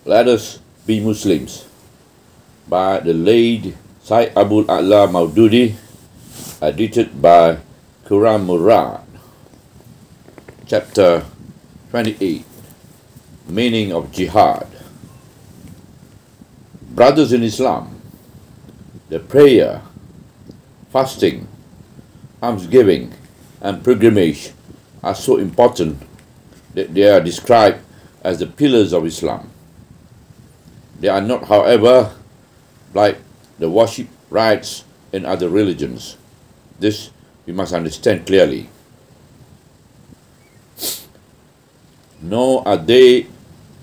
Let Us Be Muslims by the late Sayyid Abul Mawdudi, edited by Khurram Murad. Chapter 28, Meaning of Jihad. Brothers in Islam, the prayer, fasting, almsgiving, and pilgrimage are so important that they are described as the pillars of Islam. They are not, however, like the worship rites in other religions. This we must understand clearly. Nor are they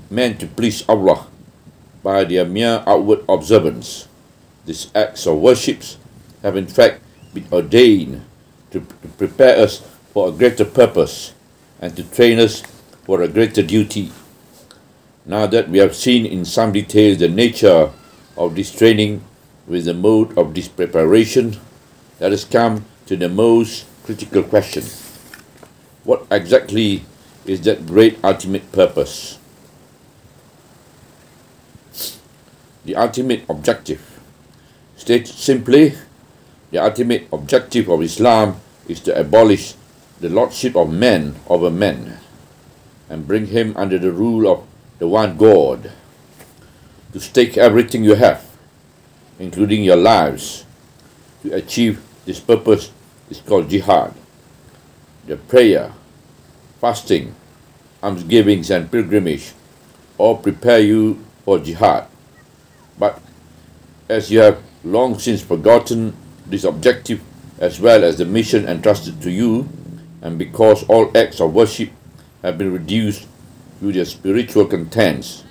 meant to please Allah by their mere outward observance. These acts of worship have in fact been ordained to prepare us for a greater purpose and to train us for a greater duty. Now that we have seen in some detail the nature of this training with the mode of this preparation, let us come to the most critical question. What exactly is that great ultimate purpose? The ultimate objective. Stated simply, the ultimate objective of Islam is to abolish the lordship of man over man and bring him under the rule of the one God. To stake everything you have, including your lives, to achieve this purpose is called Jihad. The prayer, fasting, almsgivings, and pilgrimage all prepare you for Jihad. But as you have long since forgotten this objective as well as the mission entrusted to you, and because all acts of worship have been reduced to their spiritual contents,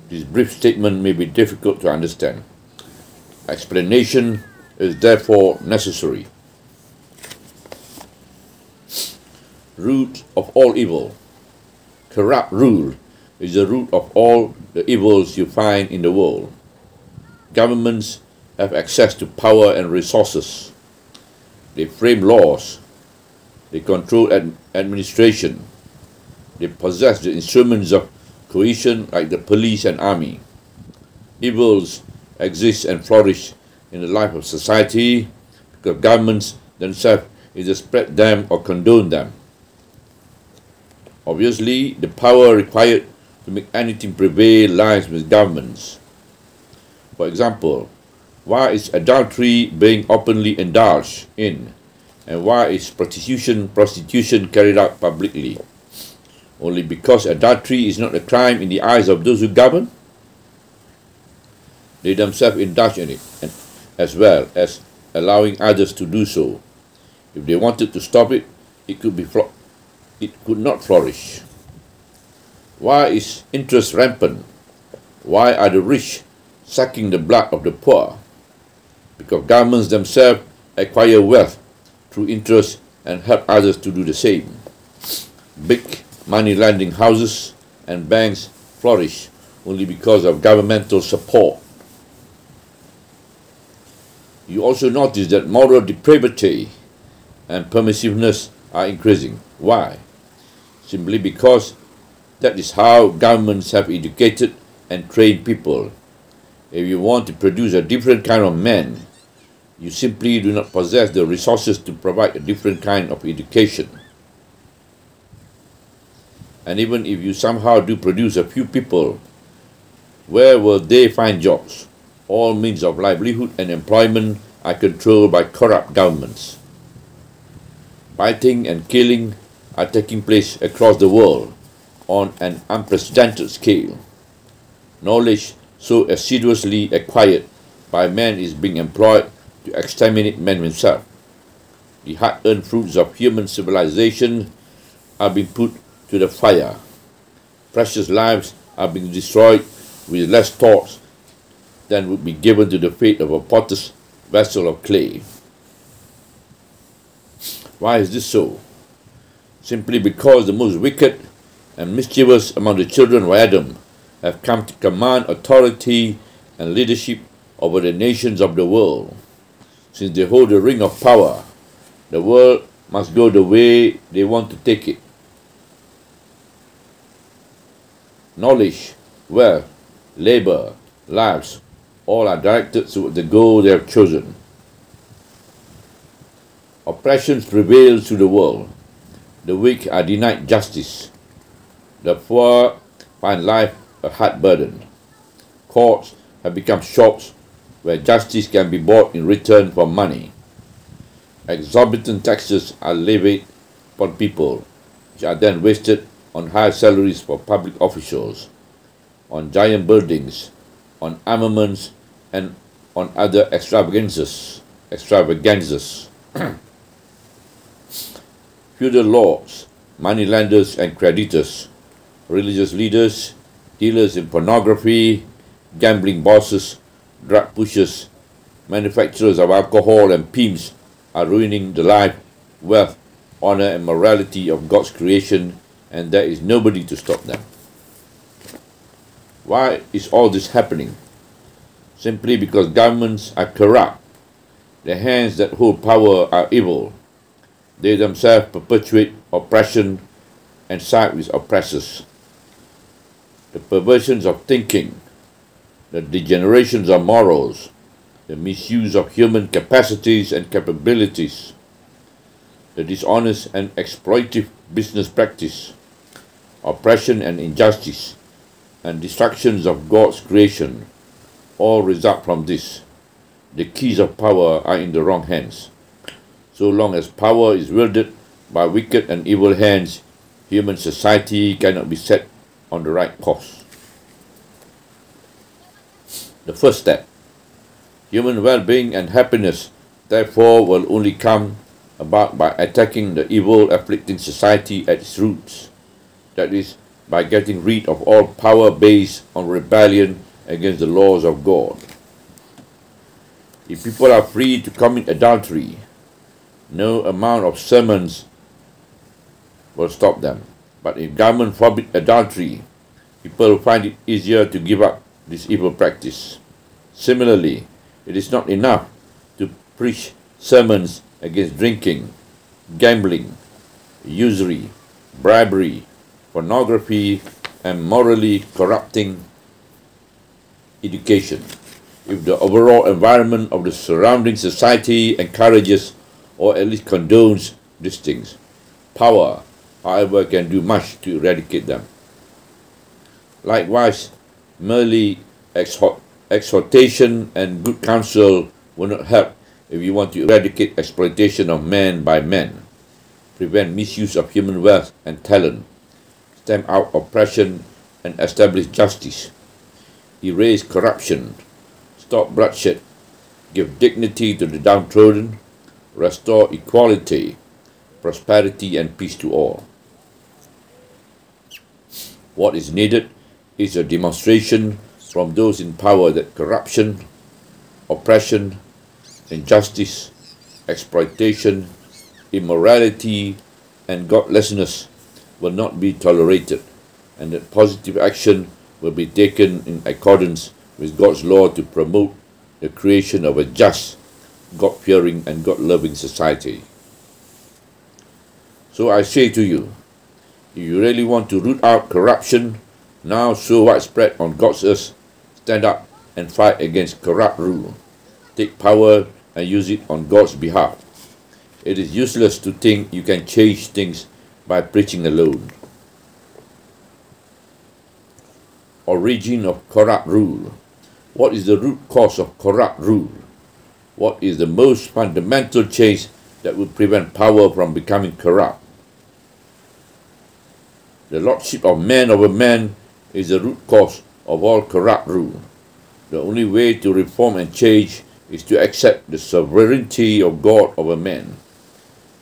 this brief statement may be difficult to understand. Explanation is therefore necessary. Root of all evil. Corrupt rule is the root of all the evils you find in the world. Governments have access to power and resources. They frame laws. They control administration. They possess the instruments of coercion like the police and army. Evils exist and flourish in the life of society because governments themselves either spread them or condone them. Obviously, the power required to make anything prevail lies with governments. For example, why is adultery being openly indulged in, and why is prostitution carried out publicly? Only because adultery is not a crime in the eyes of those who govern? They themselves indulge in it, and as well as allowing others to do so. If they wanted to stop it, it could not flourish. Why is interest rampant? Why are the rich sucking the blood of the poor? Because governments themselves acquire wealth through interest and help others to do the same. Big money-lending houses and banks flourish only because of governmental support. You also notice that moral depravity and permissiveness are increasing. Why? Simply because that is how governments have educated and trained people. If you want to produce a different kind of man, you simply do not possess the resources to provide a different kind of education. And even if you somehow do produce a few people, where will they find jobs? All means of livelihood and employment are controlled by corrupt governments. Fighting and killing are taking place across the world on an unprecedented scale. Knowledge so assiduously acquired by man is being employed to exterminate man himself. The hard-earned fruits of human civilization are being put to the fire. Precious lives are being destroyed with less thought than would be given to the fate of a potter's vessel of clay. Why is this so? Simply because the most wicked and mischievous among the children of Adam have come to command authority and leadership over the nations of the world. Since they hold the ring of power, the world must go the way they want to take it. Knowledge, wealth, labor, lives, all are directed toward the goal they have chosen. Oppression prevails through the world. The weak are denied justice. The poor find life a hard burden. Courts have become shops where justice can be bought in return for money. Exorbitant taxes are levied upon people, which are then wasted on high salaries for public officials, on giant buildings, on armaments, and on other extravagances. Feudal lords, moneylenders and creditors, religious leaders, dealers in pornography, gambling bosses, drug pushers, manufacturers of alcohol and pimps are ruining the life, wealth, honor and morality of God's creation, and there is nobody to stop them. Why is all this happening? Simply because governments are corrupt. The hands that hold power are evil. They themselves perpetuate oppression and side with oppressors. The perversions of thinking, the degenerations of morals, the misuse of human capacities and capabilities, the dishonest and exploitive business practice, oppression and injustice, and destructions of God's creation, all result from this. The keys of power are in the wrong hands. So long as power is wielded by wicked and evil hands, human society cannot be set on the right course. The first step, human well-being and happiness, therefore, will only come about by attacking the evil afflicting society at its roots. That is, by getting rid of all power based on rebellion against the laws of God. If people are free to commit adultery, no amount of sermons will stop them. But if government forbid adultery, people will find it easier to give up this evil practice. Similarly, it is not enough to preach sermons against drinking, gambling, usury, bribery, pornography, and morally corrupting education. If the overall environment of the surrounding society encourages or at least condones these things, power, however, can do much to eradicate them. Likewise, merely exhortation and good counsel will not help if you want to eradicate exploitation of man by men, prevent misuse of human wealth and talent, stamp out oppression and establish justice, erase corruption, stop bloodshed, give dignity to the downtrodden, restore equality, prosperity and peace to all. What is needed is a demonstration from those in power that corruption, oppression, injustice, exploitation, immorality, and godlessness will not be tolerated, and that positive action will be taken in accordance with God's law to promote the creation of a just, God-fearing and God-loving society. So I say to you, if you really want to root out corruption, now so widespread on God's earth, stand up and fight against corrupt rule. Take power and use it on God's behalf. It is useless to think you can change things by preaching alone. Origin of corrupt rule. What is the root cause of corrupt rule? What is the most fundamental change that would prevent power from becoming corrupt? The lordship of man over man is the root cause of all corrupt rule. The only way to reform and change is to accept the sovereignty of God over man.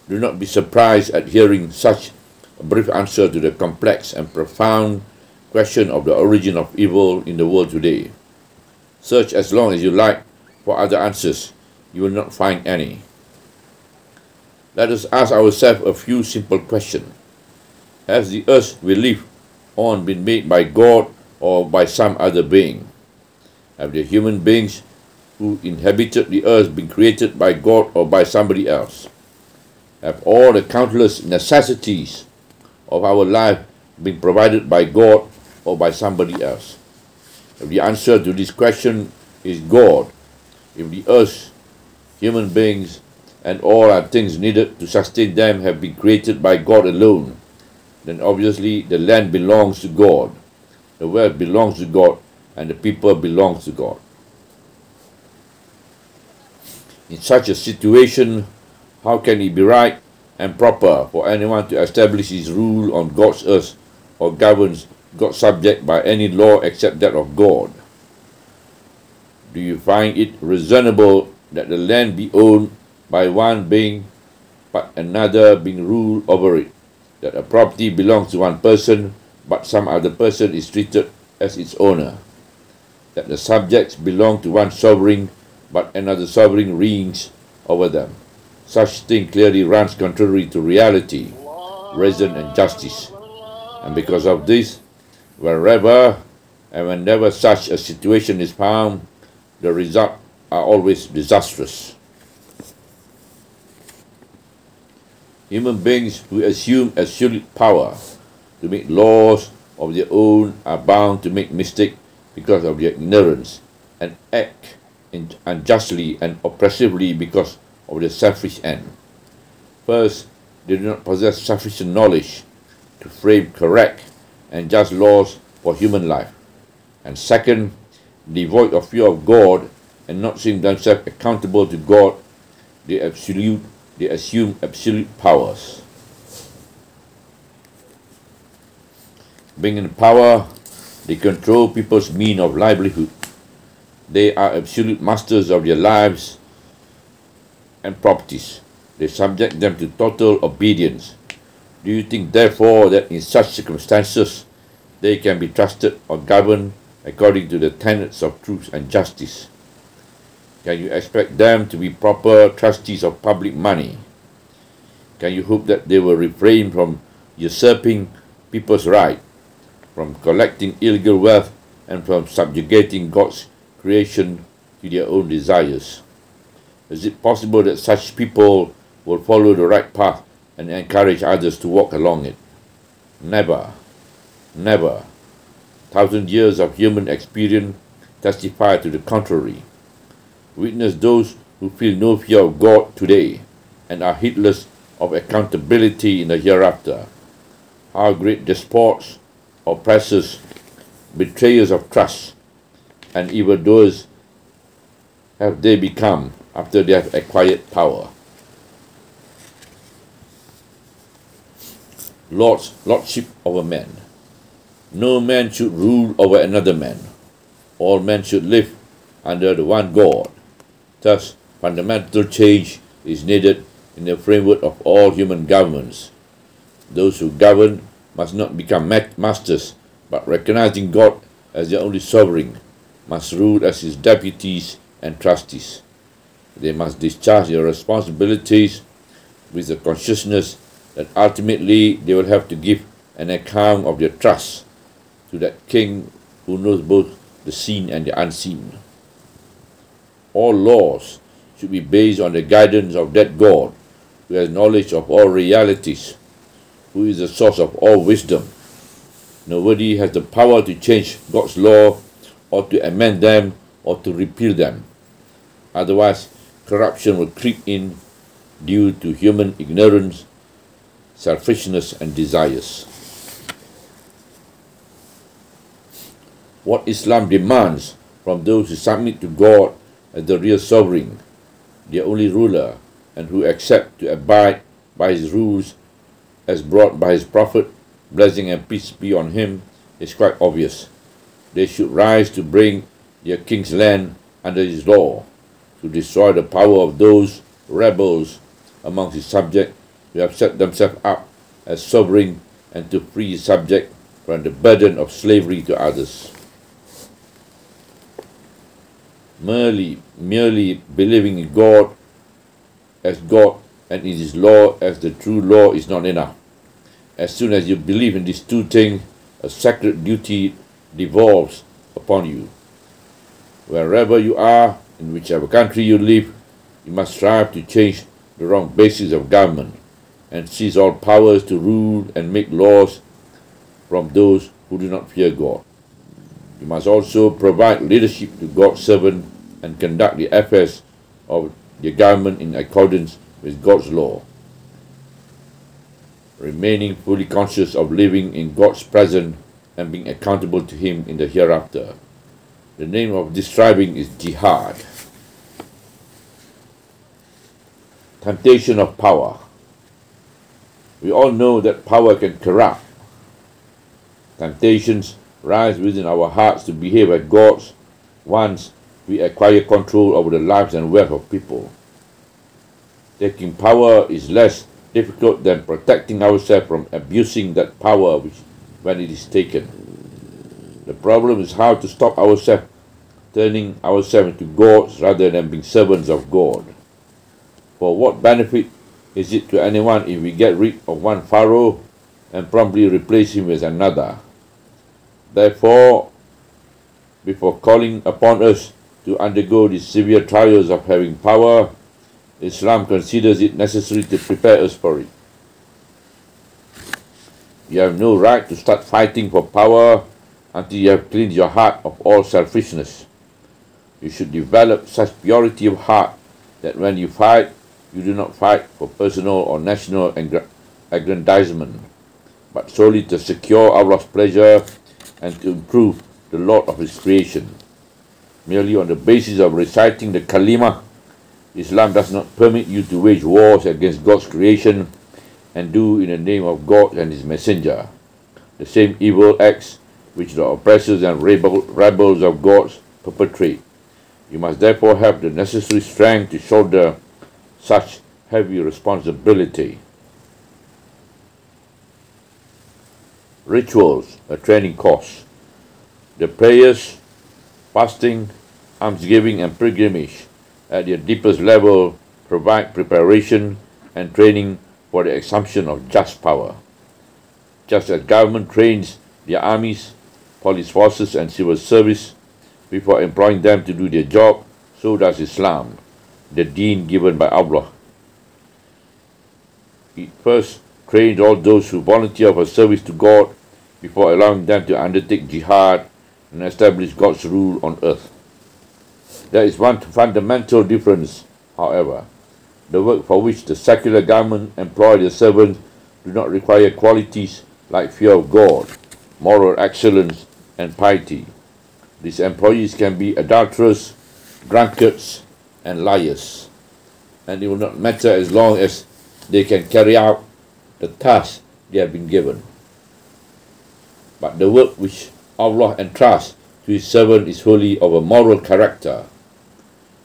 Do not be surprised at hearing such a brief answer to the complex and profound question of the origin of evil in the world today. Search as long as you like for other answers. You will not find any. Let us ask ourselves a few simple questions. Has the earth we live on been made by God or by some other being? Have the human beings who inhabited the earth been created by God or by somebody else? Have all the countless necessities of our life been provided by God or by somebody else? If the answer to this question is God, if the earth, human beings, and all our things needed to sustain them have been created by God alone, then obviously the land belongs to God, the wealth belongs to God, and the people belongs to God. In such a situation, how can it be right and proper for anyone to establish his rule on God's earth or governs God's subject by any law except that of God? Do you find it reasonable that the land be owned by one being but another being ruled over it, that a property belongs to one person but some other person is treated as its owner, that the subjects belong to one sovereign but another sovereign reigns over them? Such thing clearly runs contrary to reality, reason, and justice. And because of this, wherever and whenever such a situation is found, the results are always disastrous. Human beings who assume absolute power to make laws of their own are bound to make mistakes because of their ignorance and act unjustly and oppressively because of their selfish end. First, they do not possess sufficient knowledge to frame correct and just laws for human life. And second, devoid of fear of God and not seeing themselves accountable to God, they assume absolute powers. Being in power, they control people's means of livelihood. They are absolute masters of their lives and properties. They subject them to total obedience. Do you think, therefore, that in such circumstances they can be trusted or governed according to the tenets of truth and justice? Can you expect them to be proper trustees of public money? Can you hope that they will refrain from usurping people's right, from collecting illegal wealth, and from subjugating God's creation to their own desires? Is it possible that such people will follow the right path and encourage others to walk along it? Never. Never. 1,000 years of human experience testify to the contrary. Witness those who feel no fear of God today and are heedless of accountability in the hereafter. How great despots, oppressors, betrayers of trust, and evildoers have they become after they have acquired power. Lordship over men. No man should rule over another man. All men should live under the one God. Thus, fundamental change is needed in the framework of all human governments. Those who govern must not become masters, but recognizing God as their only sovereign, must rule as his deputies and trustees. They must discharge their responsibilities with the consciousness that ultimately they will have to give an account of their trust to that King who knows both the seen and the unseen. All laws should be based on the guidance of that God who has knowledge of all realities, who is the source of all wisdom. Nobody has the power to change God's law or to amend them or to repeal them. Otherwise, corruption will creep in due to human ignorance, selfishness, and desires. What Islam demands from those who submit to God as the real sovereign, their only ruler, and who accept to abide by his rules as brought by his prophet, blessing and peace be on him, is quite obvious. They should rise to bring their king's land under his law, to destroy the power of those rebels amongst his subjects who have set themselves up as sovereign, and to free his subject from the burden of slavery to others. Merely believing in God as God and in his law as the true law is not enough. As soon as you believe in these two things, a sacred duty devolves upon you. Wherever you are, in whichever country you live, you must strive to change the wrong basis of government and seize all powers to rule and make laws from those who do not fear God. You must also provide leadership to God's servant and conduct the affairs of the government in accordance with God's law, remaining fully conscious of living in God's presence and being accountable to Him in the hereafter. The name of this striving is Jihad. Temptation of power. We all know that power can corrupt. Temptations rise within our hearts to behave as gods once we acquire control over the lives and wealth of people. Taking power is less difficult than protecting ourselves from abusing that power when it is taken. The problem is how to stop ourselves turning ourselves into gods rather than being servants of God. For what benefit is it to anyone if we get rid of one pharaoh and promptly replace him with another? Therefore, before calling upon us to undergo the severe trials of having power, Islam considers it necessary to prepare us for it. You have no right to start fighting for power until you have cleansed your heart of all selfishness. You should develop such purity of heart that when you fight, you do not fight for personal or national aggrandizement, but solely to secure Allah's pleasure and to improve the Lord of His creation. Merely on the basis of reciting the Kalimah, Islam does not permit you to wage wars against God's creation and do in the name of God and His Messenger the same evil acts which the oppressors and rebels of God perpetrate. You must therefore have the necessary strength to shoulder such heavy responsibility. Rituals, a training course. The prayers, fasting, almsgiving and pilgrimage at their deepest level provide preparation and training for the assumption of just power. Just as government trains their armies, police forces and civil service before employing them to do their job, so does Islam, the deen given by Allah. It first trains all those who volunteer for service to God before allowing them to undertake jihad and establish God's rule on earth. There is one fundamental difference, however. The work for which the secular government employ their servants do not require qualities like fear of God, moral excellence, and piety. These employees can be adulterers, drunkards, and liars, and it will not matter as long as they can carry out the task they have been given. But the work which Allah entrusts to His servant is wholly of a moral character.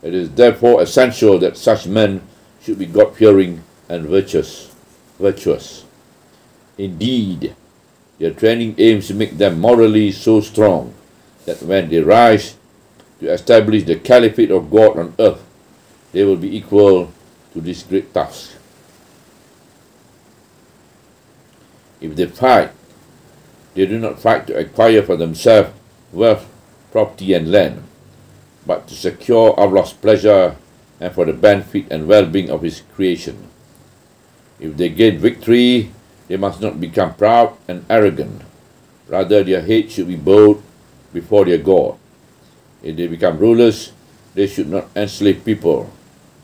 It is therefore essential that such men should be God-fearing and virtuous. Indeed, their training aims to make them morally so strong that when they rise to establish the caliphate of God on earth, they will be equal to this great task. If they fight, they do not fight to acquire for themselves wealth, property and land, but to secure Allah's pleasure and for the benefit and well-being of His creation. If they gain victory, they must not become proud and arrogant. Rather, their heads should be bowed before their God. If they become rulers, they should not enslave people.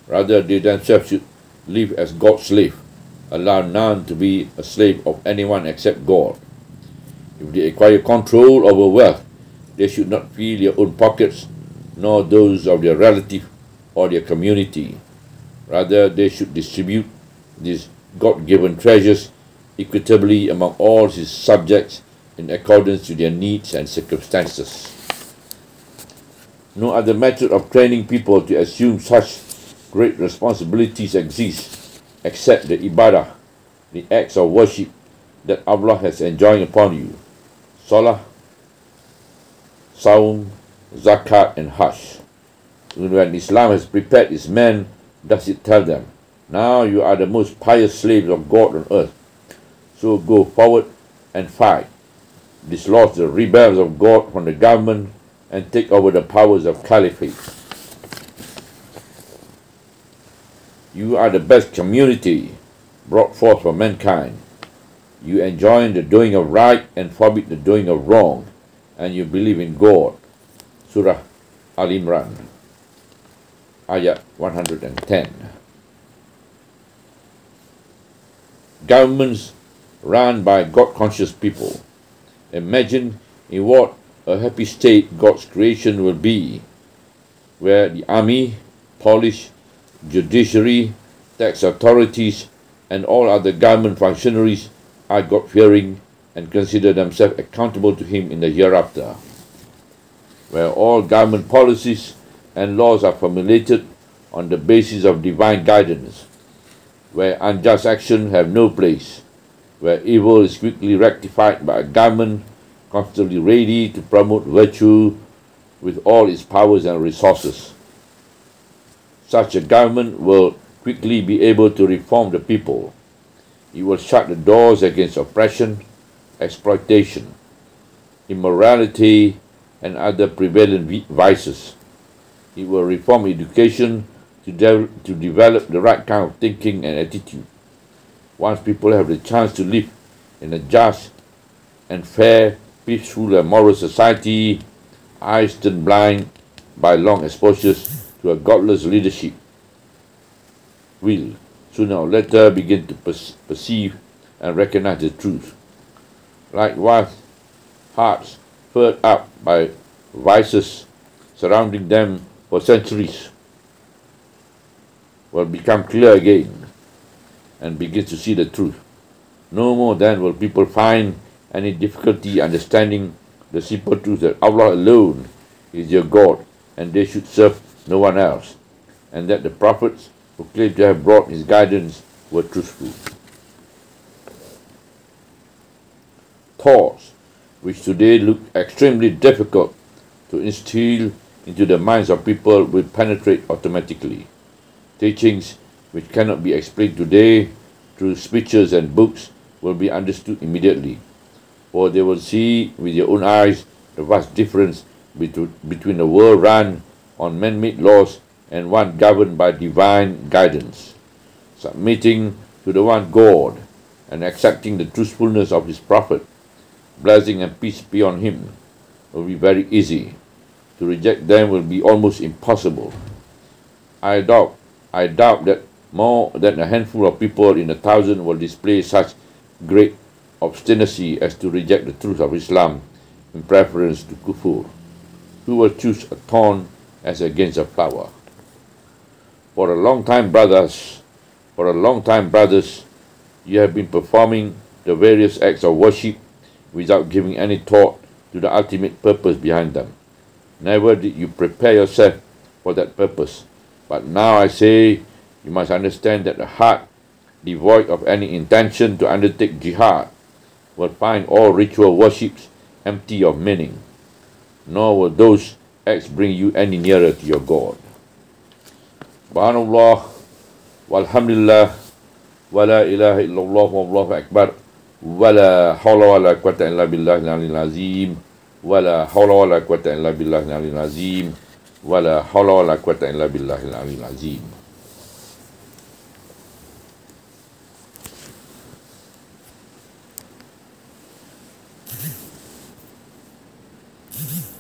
Rather, they themselves should live as God's slave. Allow none to be a slave of anyone except God. If they acquire control over wealth, they should not fill their own pockets, nor those of their relative or their community. Rather, they should distribute these God-given treasures equitably among all His subjects in accordance to their needs and circumstances. No other method of training people to assume such great responsibilities exists except the ibadah, the acts of worship that Allah has enjoined upon you: Salah, Saum, Zakat and Hajj. When Islam has prepared its men, does it tell them, now you are the most pious slaves of God on earth, so go forward and fight, dislodge the rebels of God from the government, and take over the powers of caliphate. You are the best community brought forth for mankind. You enjoin the doing of right and forbid the doing of wrong, and you believe in God. Surah Al-Imran, Ayat 110. Governments run by God-conscious people. Imagine in what a happy state God's creation will be, where the army, police, judiciary, tax authorities, and all other government functionaries are God-fearing and consider themselves accountable to Him in the hereafter, where all government policies and laws are formulated on the basis of divine guidance, where unjust action have no place, where evil is quickly rectified by a government constantly ready to promote virtue with all its powers and resources. Such a government will quickly be able to reform the people. It will shut the doors against oppression, exploitation, immorality, and other prevalent vices. It will reform education to develop the right kind of thinking and attitude. Once people have the chance to live in a just and fair, peaceful and moral society, eyes turn blind by long exposures to a godless leadership will sooner or later begin to perceive and recognize the truth. Likewise, hearts furred up by vices surrounding them for centuries will become clear again and begin to see the truth. No more then will people find any difficulty understanding the simple truth that Allah alone is your God and they should serve no one else, and that the prophets who claim to have brought His guidance were truthful. Thoughts which today look extremely difficult to instill into the minds of people will penetrate automatically. Teachings which cannot be explained today through speeches and books will be understood immediately, for they will see with their own eyes the vast difference between a world run on man-made laws and one governed by divine guidance. Submitting to the one God and accepting the truthfulness of His Prophet, blessing and peace be on him, will be very easy. To reject them will be almost impossible. I doubt that more than a handful of people in 1,000 will display such great obstinacy as to reject the truth of Islam in preference to kufur. Who will choose a thorn as against a flower? For a long time, brothers, you have been performing the various acts of worship without giving any thought to the ultimate purpose behind them. Never did you prepare yourself for that purpose. But now I say, you must understand that a heart devoid of any intention to undertake jihad will find all ritual worships empty of meaning, nor will those acts bring you any nearer to your God. Subhanallah, walhamdulillah, wa la ilaha illallah, wallahu akbar, wa la hawla wa la quwwata illa billahi al-aliyyil azim, wa la hawla wa la quwwata illa billahi al-aliyyil azim, wa la hawla wa la quwwata illa billahi al-aliyyil azim. Mm-hmm.